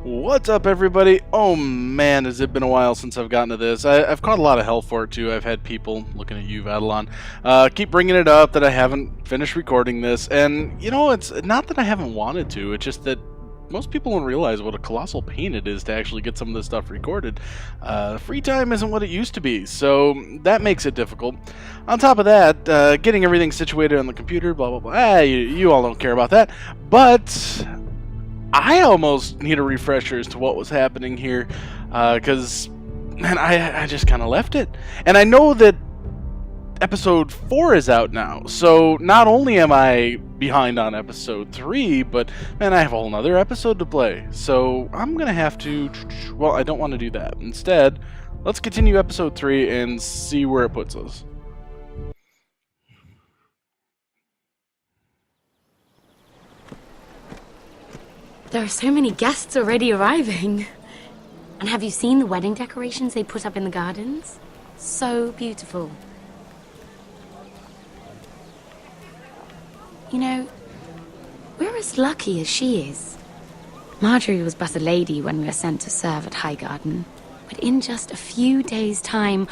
What's up, everybody? Oh man, has it been a while since I've gotten to this. I've caught a lot of hell for it too. I've had people, looking at you, Vadalon, keep bringing it up that I haven't finished recording this. And, you know, it's not that I haven't wanted to, it's just that most people don't realize what a colossal pain it is to actually get some of this stuff recorded. Free time isn't what it used to be, so that makes it difficult. On top of that, getting everything situated on the computer, blah, blah, blah. You all don't care about that. But I almost need a refresher as to what was happening here, because, man, I just kind of left it. And I know that episode 4 is out now, so not only am I behind on episode 3, but, man, I have a whole nother episode to play. So I'm going to have to, well, I don't want to do that. Instead, let's continue episode 3 and see where it puts us. There are so many guests already arriving. And have you seen the wedding decorations they put up in the gardens? So beautiful. You know, we're as lucky as she is. Marjorie was but a lady when we were sent to serve at Highgarden. But in just a few days' time,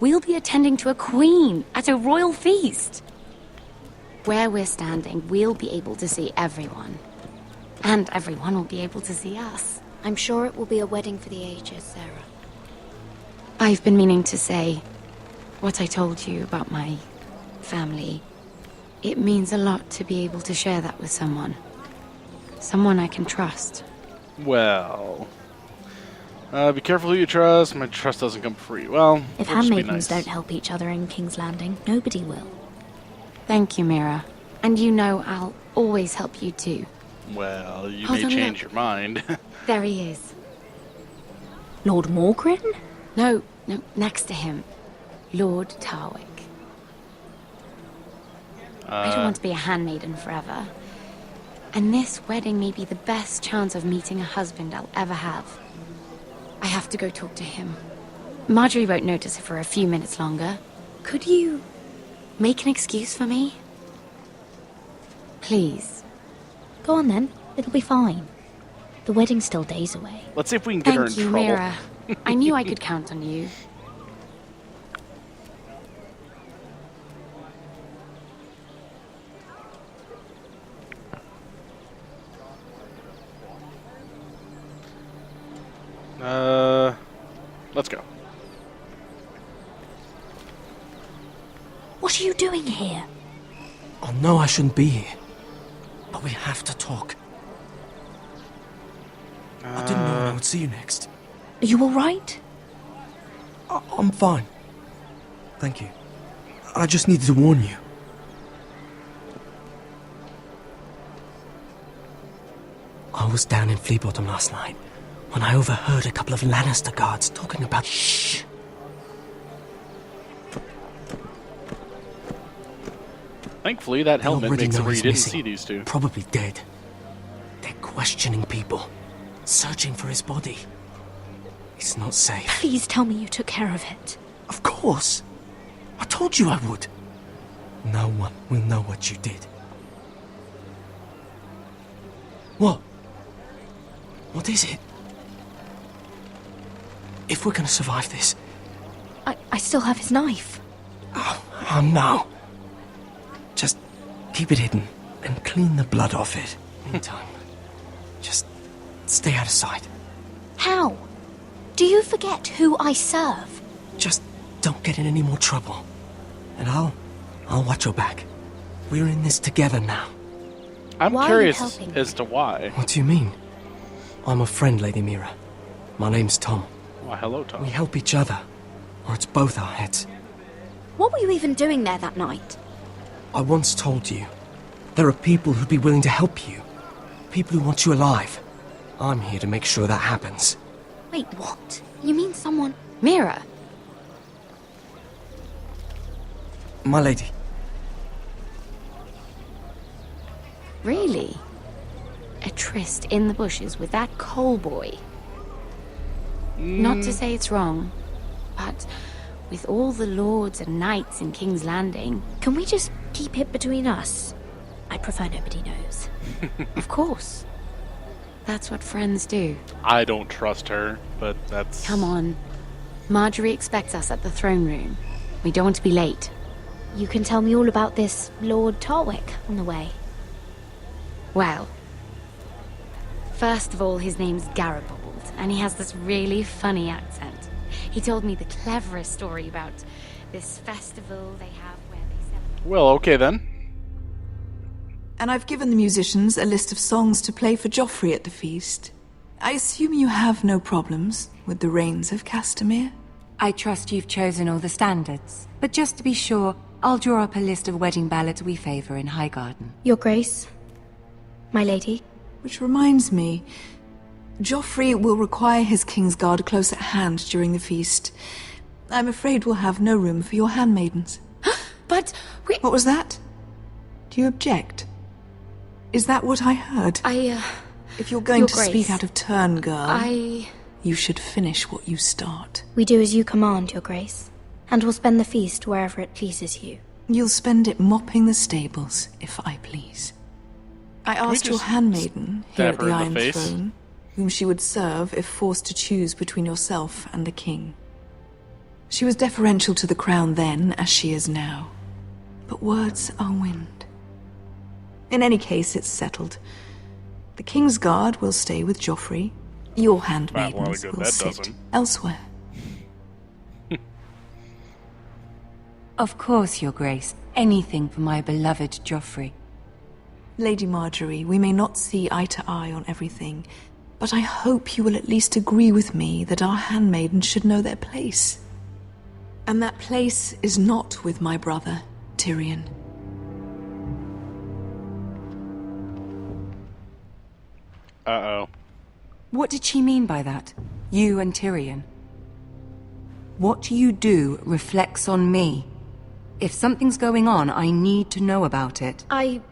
we'll be attending to a queen at a royal feast. Where we're standing, we'll be able to see everyone. And everyone will be able to see us. I'm sure it will be a wedding for the ages, Sarah. I've been meaning to say what I told you about my family. It means a lot to be able to share that with someone. Someone I can trust. Well, be careful who you trust. My trust doesn't come free. Well, if handmaidens don't help each other in King's Landing, nobody will. Thank you, Mira. And you know I'll always help you too. Well, you may change your mind. There he is. Lord Morgrin? No, next to him. Lord Tarwick. I don't want to be a handmaiden forever. And this wedding may be the best chance of meeting a husband I'll ever have. I have to go talk to him. Marjorie won't notice it for a few minutes longer. Could you make an excuse for me? Please. Go on then. It'll be fine. The wedding's still days away. Let's see if we can get her in trouble. Thank you, Mira. I knew I could count on you. Let's go. What are you doing here? I know I shouldn't be here, but we have to talk. I didn't know when I would see you next. Are you alright? I'm fine. Thank you. I just needed to warn you. I was down in Flea Bottom last night when I overheard a couple of Lannister guards talking about... Shh! Thankfully, that helmet makes it where you didn't see these two. Probably dead. They're questioning people, searching for his body. It's not safe. Please tell me you took care of it. Of course. I told you I would. No one will know what you did. What? What is it? If we're gonna survive this... I still have his knife. Oh no. Just keep it hidden and clean the blood off it. Meantime, just stay out of sight. How? Do you forget who I serve? Just don't get in any more trouble. And I'll watch your back. We're in this together now. I'm curious as to why. What do you mean? I'm a friend, Lady Mira. My name's Tom. Why, hello, Tom. We help each other, or it's both our heads. What were you even doing there that night? I once told you, there are people who'd be willing to help you. People who want you alive. I'm here to make sure that happens. Wait, what? You mean someone... Mira. My lady. Really? A tryst in the bushes with that coal boy? Not to say it's wrong, but with all the lords and knights in King's Landing... Can we just keep it between us? I prefer nobody knows. Of course. That's what friends do. I don't trust her, but that's... Come on. Marjorie expects us at the throne room. We don't want to be late. You can tell me all about this Lord Tarwick on the way. Well, first of all, his name's Garibold, and he has this really funny accent. He told me the cleverest story about this festival they have where they celebrate... Well, okay then. And I've given the musicians a list of songs to play for Joffrey at the feast. I assume you have no problems with the Rains of Castamere? I trust you've chosen all the standards. But just to be sure, I'll draw up a list of wedding ballads we favor in Highgarden. Your Grace, my lady. Which reminds me, Joffrey will require his Kingsguard close at hand during the feast. I'm afraid we'll have no room for your handmaidens. But we... What was that? Do you object? Is that what I heard? If you're going Your to Grace, speak out of turn, girl, I... you should finish what you start. We do as you command, Your Grace, and we'll spend the feast wherever it pleases you. You'll spend it mopping the stables, if I please. I asked your just handmaiden here stab at her the in Iron the face? Throne whom she would serve if forced to choose between yourself and the king. She was deferential to the crown then, as she is now. But words are wind. In any case, it's settled. The Kingsguard will stay with Joffrey. Your handmaidens good will that sit doesn't. elsewhere. Of course, Your Grace. Anything for my beloved Joffrey. Lady Marjorie, we may not see eye to eye on everything, but I hope you will at least agree with me that our handmaidens should know their place. And that place is not with my brother, Tyrion. Uh-oh. What did she mean by that? You and Tyrion? What you do reflects on me. If something's going on, I need to know about it. I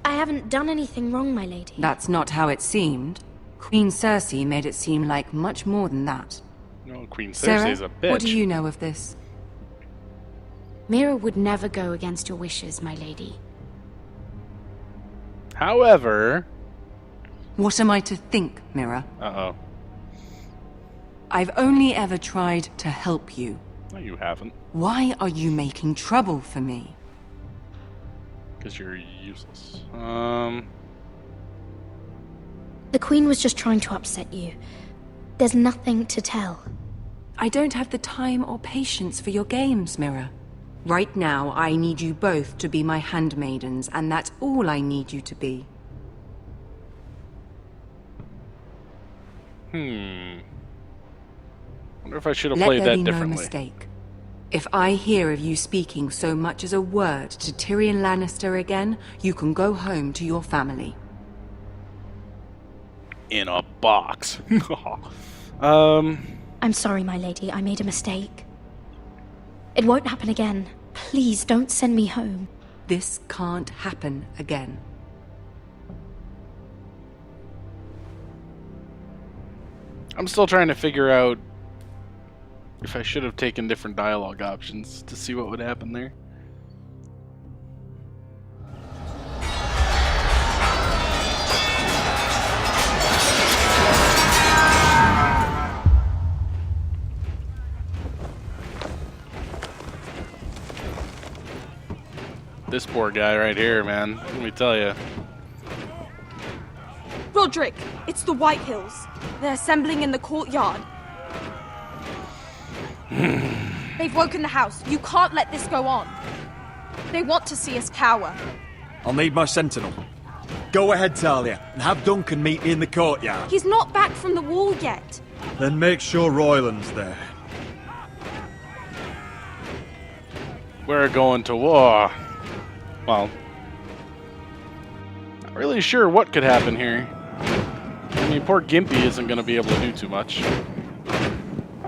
haven't done anything wrong, my lady. That's not how it seemed. Queen Cersei made it seem like much more than that. No, Queen Sarah, Cersei's a bitch. what do you know of this? Mira would never go against your wishes, my lady. However... What am I to think, Mira? Uh-oh. I've only ever tried to help you. No, you haven't. Why are you making trouble for me? Because you're useless. The Queen was just trying to upset you. There's nothing to tell. I don't have the time or patience for your games, Mira. Right now, I need you both to be my handmaidens, and that's all I need you to be. Wonder if I should have Let played there that be no differently. mistake. If I hear of you speaking so much as a word to Tyrion Lannister again, you can go home to your family. In a box. I'm sorry, my lady. I made a mistake. It won't happen again. Please don't send me home. This can't happen again. I'm still trying to figure out if I should have taken different dialogue options to see what would happen there. This poor guy right here, man. Let me tell you. Roderick, it's the White Hills. They're assembling in the courtyard. They've woken the house. You can't let this go on. They want to see us cower. I'll need my sentinel. Go ahead, Talia, and have Duncan meet me in the courtyard. He's not back from the wall yet. Then make sure Royland's there. We're going to war. Well, not really sure what could happen here. I mean, poor Gimpy isn't going to be able to do too much.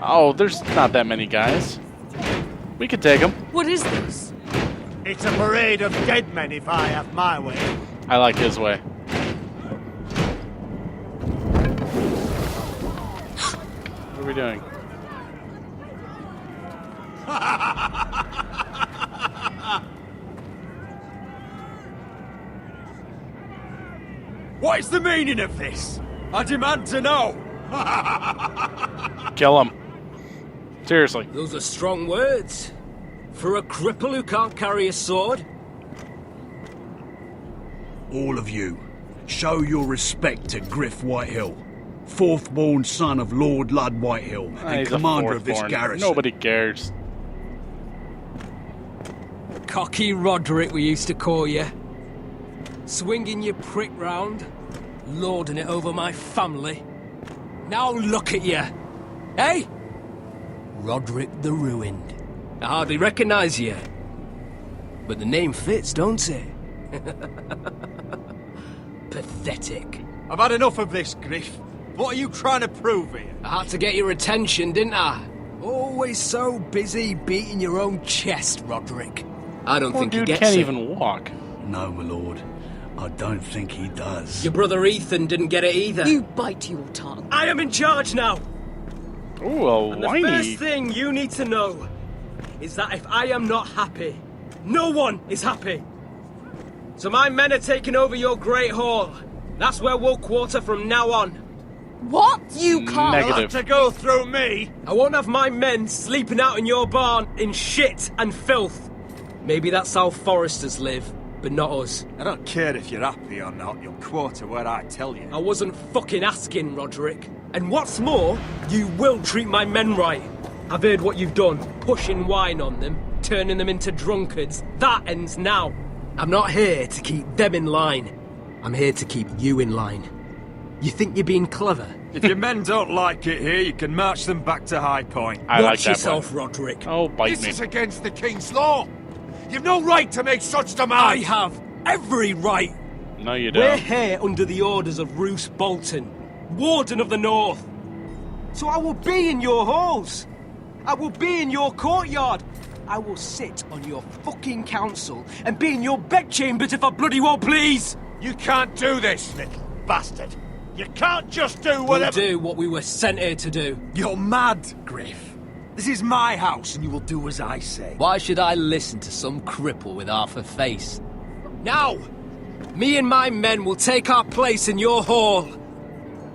Oh, there's not that many guys. We could take them. What is this? It's a parade of dead men if I have my way. I like his way. What are we doing? What is the meaning of this? I demand to know! Kill him. Seriously. Those are strong words. For a cripple who can't carry a sword? All of you, show your respect to Griff Whitehill, fourth-born son of Lord Lud Whitehill and He's commander of this fourth-born. garrison. Nobody cares. Cocky Roderick, we used to call you. Swinging your prick round, lording it over my family. Now look at you. Hey? Roderick the Ruined. I hardly recognise you. But the name fits, don't it? Pathetic. I've had enough of this, Griff. What are you trying to prove here? I had to get your attention, didn't I? Always so busy beating your own chest, Roderick. I don't Poor think he dude gets can't it. even walk. No, my lord. I don't think he does. Your brother Ethan didn't get it either. You bite your tongue. I am in charge now! Ooh, a And the whiny. first thing you need to know is that if I am not happy, no one is happy. So my men are taking over your Great Hall. That's where we'll quarter from now on. What? You can't. Negative. You'll have to go through me. I won't have my men sleeping out in your barn in shit and filth. Maybe that's how Forresters live, but not us. I don't care if you're happy or not, you'll quarter where I tell you. I wasn't fucking asking, Roderick. And what's more, you will treat my men right. I've heard what you've done, pushing wine on them, turning them into drunkards. That ends now. I'm not here to keep them in line. I'm here to keep you in line. You think you're being clever? If your men don't like it here, you can march them back to High Point. I like Watch that yourself, one. Roderick. Oh, bite This me. is against the King's law. You've no right to make such I demands. have every right. No, you We're don't. here under the orders of Roose Bolton, Warden of the North. So I will be in your halls. I will be in your courtyard. I will sit on your fucking council and be in your bedchambers if I bloody well please. You can't do this, little bastard. You can't just do We'll whatever. do what we were sent here to do. You're mad, Griff. This is my house and you will do as I say. Why should I listen to some cripple with half a face? Now, me and my men will take our place in your hall.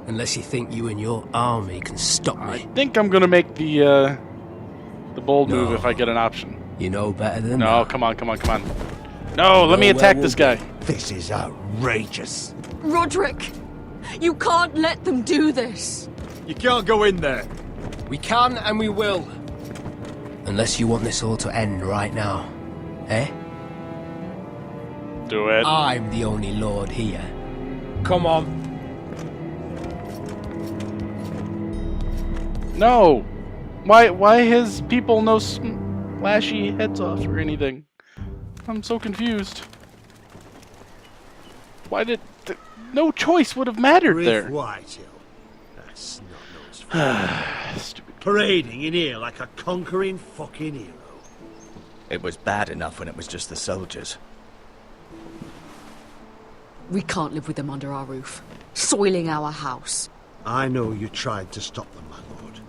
Unless you think you and your army can stop I me. think I'm gonna make the bold move No. if I get an option. You know better than No, that. come on. No, let me attack this guy. This is outrageous. Roderick, you can't let them do this. You can't go in there. We can and we will. Unless you want this all to end right now. Eh? Do it. I'm the only lord here. Come on. No. Why his people no slashy heads off or anything? I'm so confused. Why did... no choice would have mattered Griff there. Whitehill. That's not nose. Stupid. Parading in here like a conquering fucking hero. It was bad enough when it was just the soldiers. We can't live with them under our roof, soiling our house. I know you tried to stop them, my lord.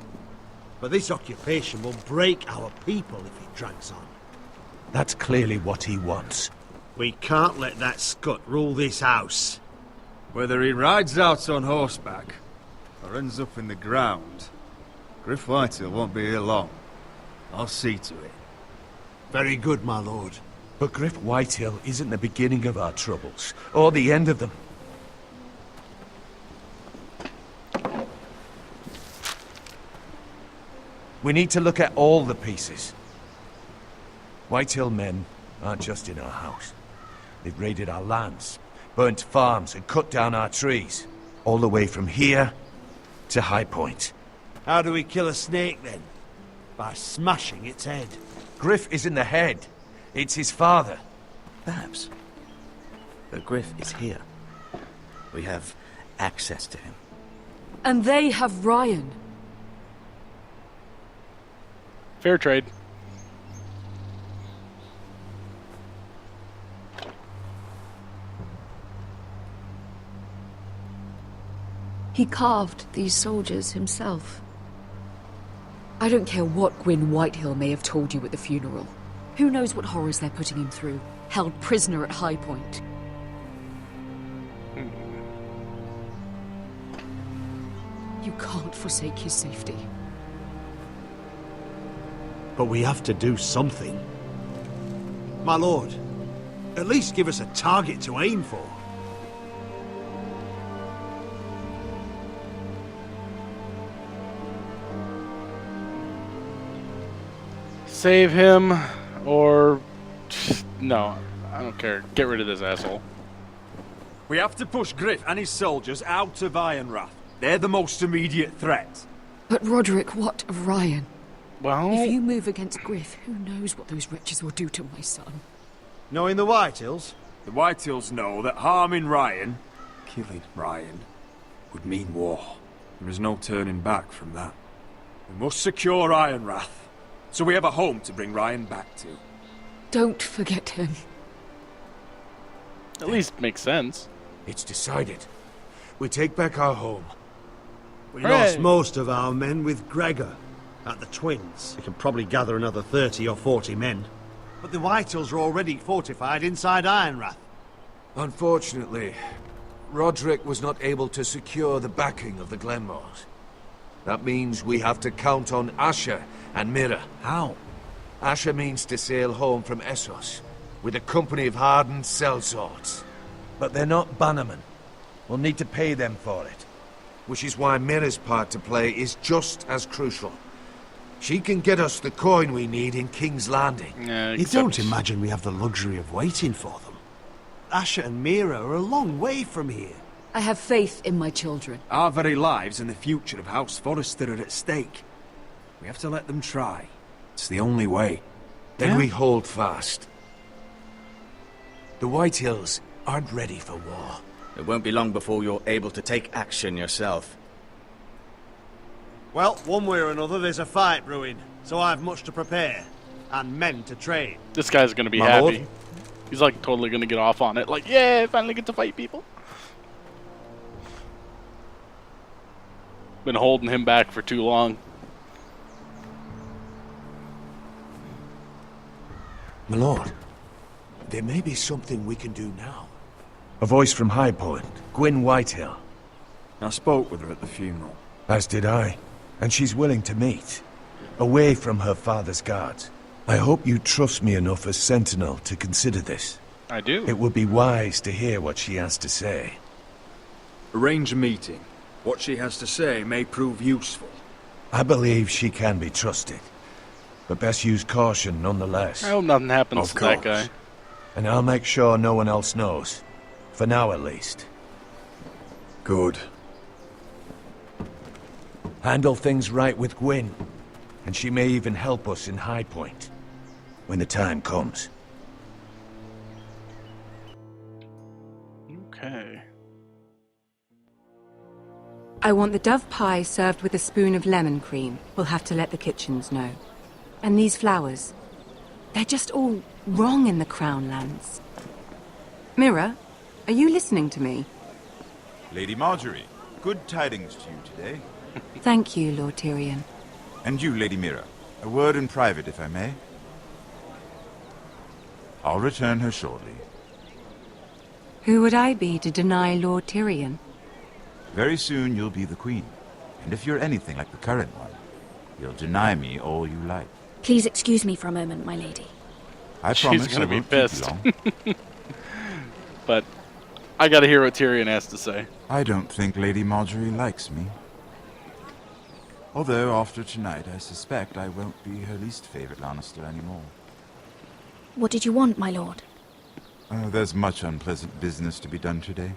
But this occupation will break our people if it drags on. That's clearly what he wants. We can't let that scut rule this house. Whether he rides out on horseback or ends up in the ground, Griff Whitehill won't be here long. I'll see to it. Very good, my lord. But Griff Whitehill isn't the beginning of our troubles, or the end of them. We need to look at all the pieces. Whitehill men aren't just in our house. They've raided our lands, burnt farms and cut down our trees. All the way from here to High Point. How do we kill a snake, then? By smashing its head. Griff isn't the head. It's his father. Perhaps. But Griff is here. We have access to him. And they have Ryan. Fair trade. He carved these soldiers himself. I don't care what Gwyn Whitehill may have told you at the funeral. Who knows what horrors they're putting him through, held prisoner at High Point. You can't forsake his safety. But we have to do something. My lord, at least give us a target to aim for. Save him, or... No, I don't care. Get rid of this asshole. We have to push Griff and his soldiers out of Ironrath. They're the most immediate threat. But Roderick, what of Ryan? Well... If you move against Griff, who knows what those wretches will do to my son? Knowing the Whitehills? The Whitehills know that harming Ryan, killing Ryan, would mean war. There is no turning back from that. We must secure Ironrath, so we have a home to bring Ryan back to. Don't forget him. At least makes sense. It's decided. We take back our home. We lost most of our men with Gregor at the Twins. We can probably gather another 30 or 40 men. But the Whitehills are already fortified inside Ironrath. Unfortunately, Roderick was not able to secure the backing of the Glenmores. That means we have to count on Asher and Mira. How? Asher means to sail home from Essos with a company of hardened sellswords. But they're not bannermen. We'll need to pay them for it. Which is why Mira's part to play is just as crucial. She can get us the coin we need in King's Landing. You don't imagine we have the luxury of waiting for them. Asher and Mira are a long way from here. I have faith in my children. Our very lives and the future of House Forrester are at stake. We have to let them try. It's the only way. Then we hold fast. The Whitehills aren't ready for war. It won't be long before you're able to take action yourself. Well, one way or another, there's a fight brewing, so I've much to prepare, and men to train. This guy's gonna be My happy. lord? He's like totally gonna get off on it. Like, yeah, I finally get to fight people. Been holding him back for too long. My lord, there may be something we can do now. A voice from High Point, Gwyn Whitehill. I spoke with her at the funeral. As did I. And she's willing to meet. Away from her father's guards. I hope you trust me enough as Sentinel to consider this. I do. It would be wise to hear what she has to say. Arrange a meeting. What she has to say may prove useful. I believe she can be trusted. But best use caution nonetheless. I hope nothing happens to that guy. And I'll make sure no one else knows. For now at least. Good. Handle things right with Gwyn. And she may even help us in High Point. When the time comes. Okay. I want the dove pie served with a spoon of lemon cream. We'll have to let the kitchens know. And these flowers. They're just all wrong in the Crown lands. Mira, are you listening to me? Lady Marjorie, good tidings to you today. Thank you, Lord Tyrion. And you, Lady Mira. A word in private, if I may. I'll return her shortly. Who would I be to deny Lord Tyrion? Very soon you'll be the queen. And if you're anything like the current one, you'll deny me all you like. Please excuse me for a moment, my lady. I promise She's gonna I be won't keep you pissed. long. But I gotta hear what Tyrion has to say. I don't think Lady Marjorie likes me. Although, after tonight, I suspect I won't be her least favorite Lannister anymore. What did you want, my lord? There's much unpleasant business to be done today.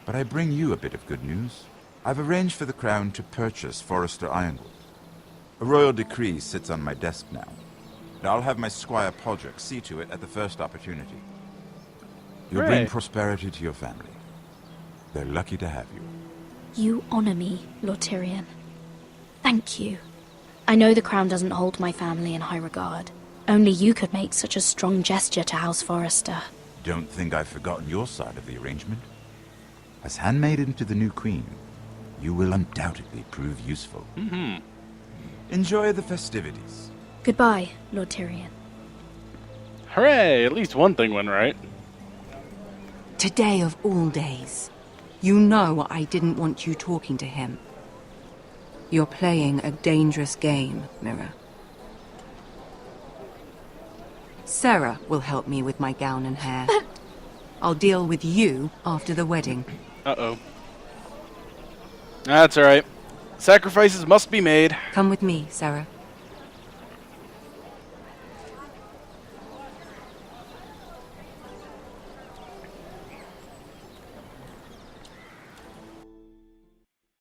But I bring you a bit of good news. I've arranged for the Crown to purchase Forrester Ironwood. A royal decree sits on my desk now. And I'll have my squire Podrick see to it at the first opportunity. You'll bring Hooray. prosperity to your family. They're lucky to have you. You honor me, Lord Tyrion. Thank you. I know the crown doesn't hold my family in high regard. Only you could make such a strong gesture to House Forrester. Don't think I've forgotten your side of the arrangement. As handmaiden to the new queen, you will undoubtedly prove useful. Mm-hmm. Enjoy the festivities. Goodbye, Lord Tyrion. Hooray! At least one thing went right. Today of all days. You know I didn't want you talking to him. You're playing a dangerous game, Mirror. Sarah will help me with my gown and hair. I'll deal with you after the wedding. Uh-oh. That's alright. Sacrifices must be made. Come with me, Sarah.